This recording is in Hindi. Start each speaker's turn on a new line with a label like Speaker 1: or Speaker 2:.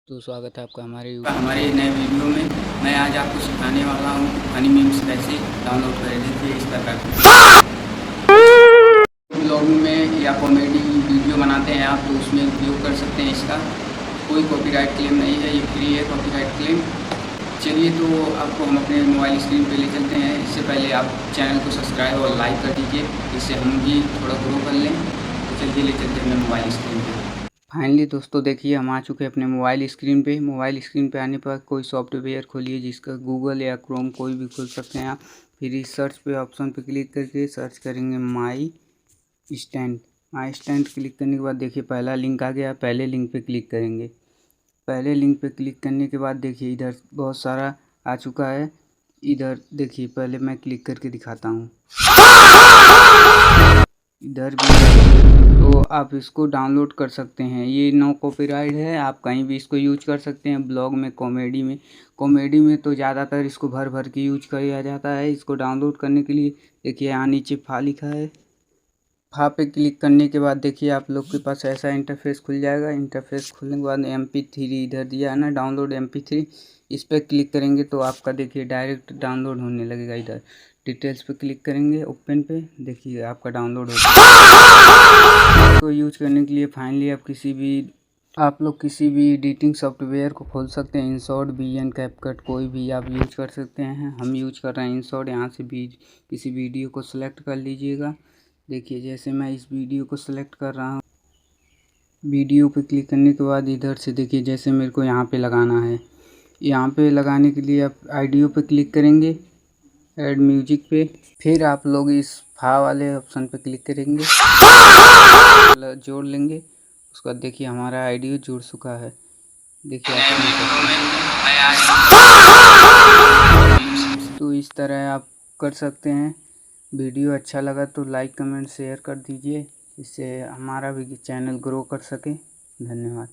Speaker 1: तो स्वागत है आपका हमारे
Speaker 2: हमारे नए वीडियो में। मैं आज आपको सिखाने वाला हूँ फनी मीम्स कैसे डाउनलोड करें। देखिए इस प्रकार ब्लॉग में या कॉमेडी वीडियो बनाते हैं आप, तो उसमें उपयोग कर सकते हैं इसका। कोई कॉपीराइट क्लेम नहीं है, ये फ्री है कॉपीराइट क्लेम। चलिए तो आपको हम अपने मोबाइल स्क्रीन पे ले चलते हैं। इससे पहले आप चैनल को सब्सक्राइब और लाइक कर दीजिए, इससे हम भी थोड़ा ग्रो कर लें। तो चलिए ले चलते हैं मोबाइल स्क्रीन पे।
Speaker 1: फाइनली दोस्तों देखिए हम आ चुके हैं अपने मोबाइल स्क्रीन पे। मोबाइल स्क्रीन पे आने पर कोई सॉफ्टवेयर खोलिए, जिसका गूगल या क्रोम कोई भी खोल सकते हैं आप। फिर इस सर्च पे ऑप्शन पे क्लिक करके सर्च करेंगे my stand. My stand click करने के बाद देखिए पहला लिंक आ गया, पहले लिंक पे क्लिक करेंगे। पहले लिंक पे क्लिक करने के बाद देखिए इधर बहुत सारा आ चुका है। इधर देखिए पहले मैं क्लिक करके दिखाता हूँ, इधर भी। तो आप इसको डाउनलोड कर सकते हैं, ये नो कॉपीराइट है, आप कहीं भी इसको यूज कर सकते हैं। ब्लॉग में, कॉमेडी में तो ज़्यादातर इसको भर भर के यूज किया जाता है। इसको डाउनलोड करने के लिए देखिए यहाँ नीचे फा लिखा है, फा पे क्लिक करने के बाद देखिए आप लोग के पास ऐसा इंटरफेस खुल जाएगा। इंटरफेस खुलने के बाद MP3 इधर दिया है ना, डाउनलोड MP3, इस पर क्लिक करेंगे तो आपका देखिए डायरेक्ट डाउनलोड होने लगेगा। इधर डिटेल्स पे क्लिक करेंगे, ओपन पे, देखिए आपका डाउनलोड हो जाएगा। इसको यूज करने के लिए फाइनली आप लोग किसी भी एडिटिंग सॉफ्टवेयर को खोल सकते हैं। InShot, VN, CapCut कोई भी आप यूज कर सकते हैं। हम यूज कर रहे हैं InShot। यहाँ से भी किसी वीडियो को सिलेक्ट कर लीजिएगा। देखिए जैसे मैं इस वीडियो को सिलेक्ट कर रहा हूँ, वीडियो पे क्लिक करने के बाद इधर से देखिए जैसे मेरे को यहाँ पे लगाना है, यहाँ पे लगाने के लिए आप ऑडियो पे क्लिक करेंगे, ऐड म्यूजिक पे। फिर आप लोग इस फा वाले ऑप्शन पे क्लिक करेंगे, जोड़ लेंगे। उसके बाद देखिए हमारा ऑडियो जुड़ चुका है। देखिए तो इस तरह आप कर सकते हैं। वीडियो अच्छा लगा तो लाइक, कमेंट, शेयर कर दीजिए, इससे हमारा भी चैनल ग्रो कर सके। धन्यवाद।